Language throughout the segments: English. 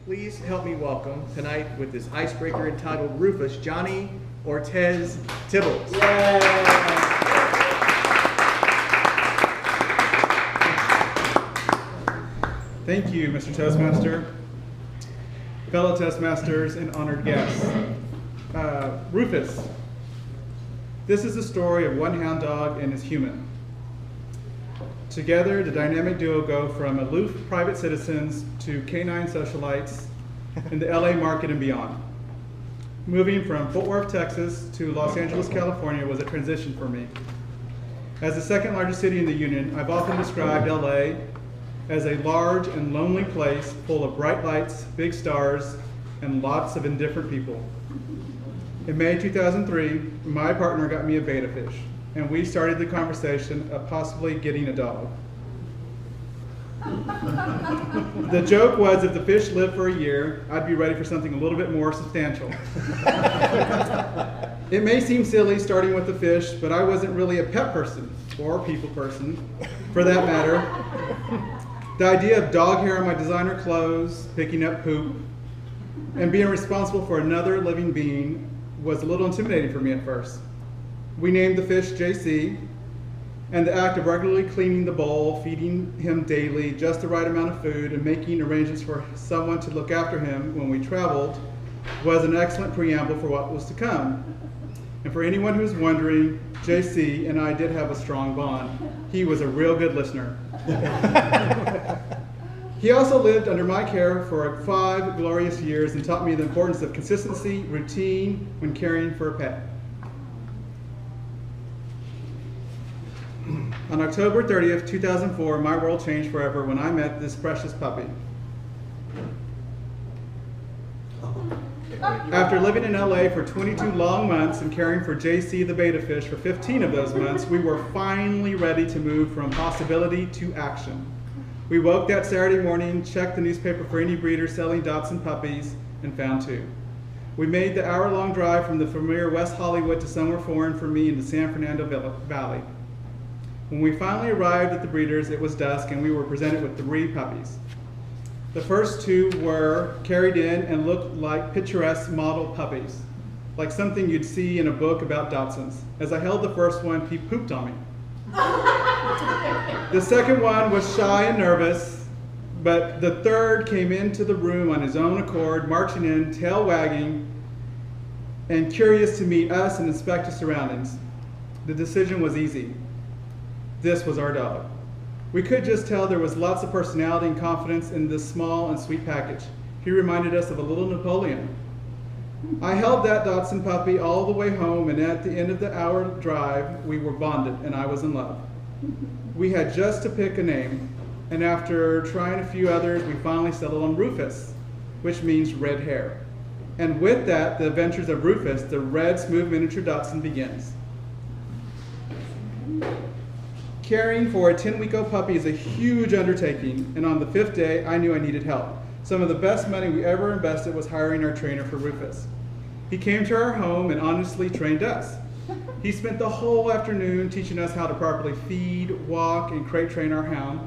Please help me welcome tonight with this icebreaker entitled Rufus, Johnny Ortez-Tibbels. Thank you, Mr. Toastmaster, fellow Toastmasters, and honored guests. Rufus. This is the story of one hound dog and his human. Together, the dynamic duo go from aloof private citizens to canine socialites in the LA market and beyond. Moving from Fort Worth, Texas to Los Angeles, California was a transition for me. As the second largest city in the Union, I've often described LA as a large and lonely place full of bright lights, big stars, and lots of indifferent people. In May 2003, my partner got me a betta fish, and we started the conversation of possibly getting a dog. The joke was if the fish lived for a year, I'd be ready for something a little bit more substantial. It may seem silly starting with the fish, but I wasn't really a pet person, or people person, for that matter. The idea of dog hair on my designer clothes, picking up poop, and being responsible for another living being was a little intimidating for me at first. We named the fish JC, and the act of regularly cleaning the bowl, feeding him daily just the right amount of food, and making arrangements for someone to look after him when we traveled was an excellent preamble for what was to come. And for anyone who's wondering, JC and I did have a strong bond. He was a real good listener. He also lived under my care for 5 glorious years and taught me the importance of consistency, routine when caring for a pet. On October 30th, 2004, my world changed forever when I met this precious puppy. After living in LA for 22 long months and caring for JC the betta fish for 15 of those months, we were finally ready to move from possibility to action. We woke that Saturday morning, checked the newspaper for any breeders selling Dachshund puppies, and found 2. We made the hour-long drive from the familiar West Hollywood to somewhere foreign for me in the San Fernando Valley. When we finally arrived at the breeders, it was dusk, and we were presented with 3 puppies. The first 2 were carried in and looked like picturesque model puppies, like something you'd see in a book about Dachshunds. As I held the first one, he pooped on me. The second one was shy and nervous, but the third came into the room on his own accord, marching in, tail wagging, and curious to meet us and inspect his surroundings. The decision was easy. This was our dog. We could just tell there was lots of personality and confidence in this small and sweet package. He reminded us of a little Napoleon. I held that Dachshund puppy all the way home, and at the end of the hour drive, we were bonded, and I was in love. We had just to pick a name, and after trying a few others, we finally settled on Rufus, which means red hair. And with that, the adventures of Rufus, the red, smooth miniature Dachshund, begins. Caring for a 10-week-old puppy is a huge undertaking, and on the 5th day, I knew I needed help. Some of the best money we ever invested was hiring our trainer for Rufus. He came to our home and honestly trained us. He spent the whole afternoon teaching us how to properly feed, walk, and crate train our hound.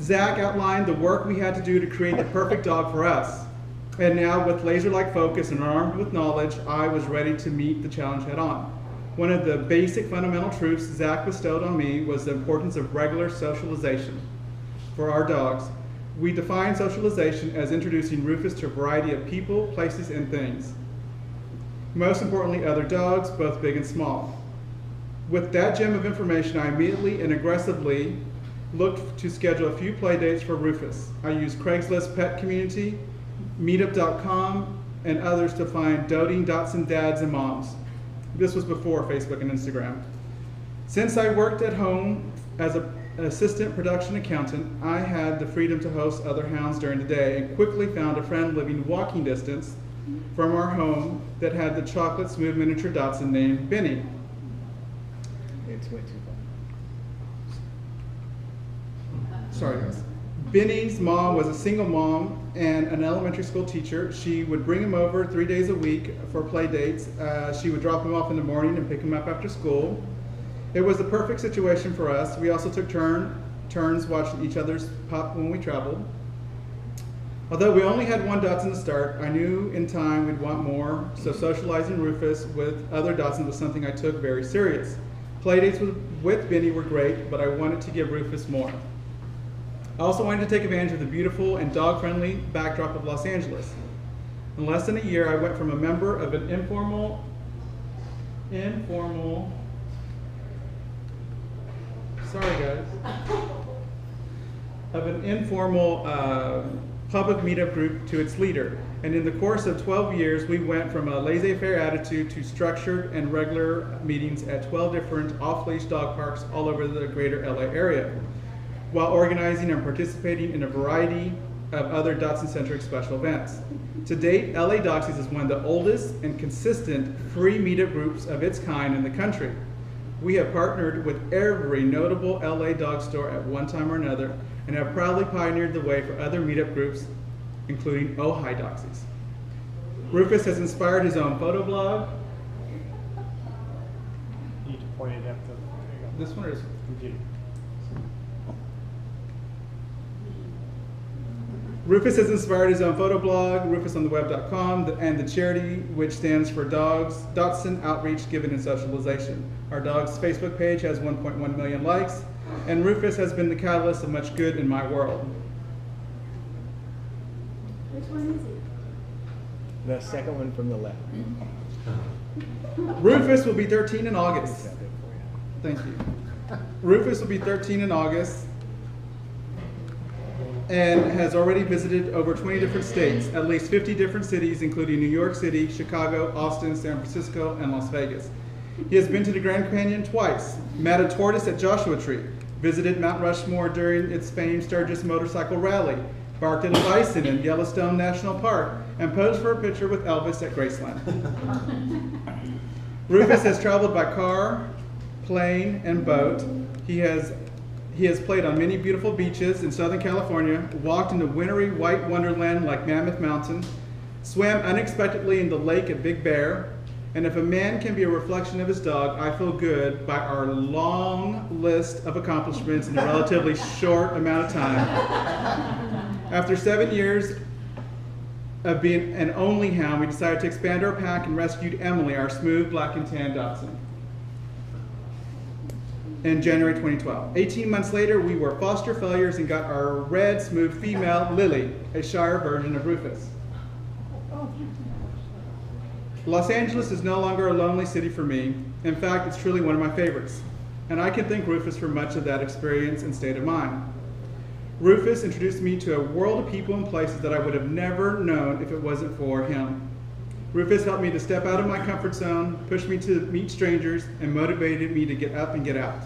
Zach outlined the work we had to do to create the perfect dog for us. And now, with laser-like focus and armed with knowledge, I was ready to meet the challenge head-on. One of the basic fundamental truths Zach bestowed on me was the importance of regular socialization for our dogs. We define socialization as introducing Rufus to a variety of people, places, and things. Most importantly, other dogs, both big and small. With that gem of information, I immediately and aggressively looked to schedule a few play dates for Rufus. I used Craigslist Pet Community, Meetup.com, and others to find doting Dachshund dads and moms. This was before Facebook and Instagram. Since I worked at home as an assistant production accountant, I had the freedom to host other hounds during the day and quickly found a friend living walking distance from our home that had the chocolate smooth miniature Dachshund named Benny. It's way too fun. Sorry guys. Benny's mom was a single mom and an elementary school teacher. She would bring him over 3 days a week for play dates. She would drop him off in the morning and pick him up after school. It was the perfect situation for us. We also took turns watching each other's pup when we traveled. Although we only had one Dachshund to start, I knew in time we'd want more, so socializing Rufus with other Dachshunds was something I took very serious. Playdates with Benny were great, but I wanted to give Rufus more. I also wanted to take advantage of the beautiful and dog-friendly backdrop of Los Angeles. In less than a year, I went from a member of an informal public meetup group to its leader. And in the course of 12 years, we went from a laissez-faire attitude to structured and regular meetings at 12 different off-leash dog parks all over the greater LA area, while organizing and participating in a variety of other Dachshund-centric special events. To date, LA Doxies is one of the oldest and consistent free meetup groups of its kind in the country. We have partnered with every notable LA dog store at one time or another and have proudly pioneered the way for other meetup groups, including Ojai Doxies. Rufus has inspired his own photo blog. You need to point it at the This one is computer. Rufus has inspired his own photo blog, rufusontheweb.com, and the charity which stands for Dachshund Outreach, Giving, and Socialization. Our dog's Facebook page has 1.1 million likes, and Rufus has been the catalyst of much good in my world. Which one is it? The second one from the left. Rufus will be 13 in August. Thank you. Rufus will be 13 in August and has already visited over 20 different states, at least 50 different cities, including New York City, Chicago, Austin, San Francisco, and Las Vegas. He has been to the Grand Canyon twice, met a tortoise at Joshua Tree, visited Mount Rushmore during its famed Sturgis motorcycle rally, barked at a bison in Yellowstone National Park, and posed for a picture with Elvis at Graceland. Rufus has traveled by car, plane, and boat. He has played on many beautiful beaches in Southern California, walked in the wintry white wonderland like Mammoth Mountain, swam unexpectedly in the lake at Big Bear, and if a man can be a reflection of his dog, I feel good by our long list of accomplishments in a relatively short amount of time. After 7 years of being an only hound, we decided to expand our pack and rescued Emily, our smooth black and tan Dachshund, in January 2012. 18 months later, we were foster failures and got our red, smooth female, Lily, a Shire version of Rufus. Los Angeles is no longer a lonely city for me. In fact, it's truly one of my favorites. And I can thank Rufus for much of that experience and state of mind. Rufus introduced me to a world of people and places that I would have never known if it wasn't for him. Rufus helped me to step out of my comfort zone, pushed me to meet strangers, and motivated me to get up and get out.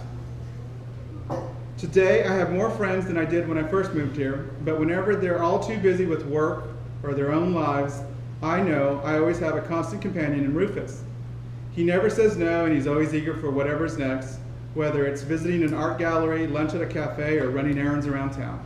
Today, I have more friends than I did when I first moved here, but whenever they're all too busy with work or their own lives, I know I always have a constant companion in Rufus. He never says no, and he's always eager for whatever's next, whether it's visiting an art gallery, lunch at a cafe, or running errands around town.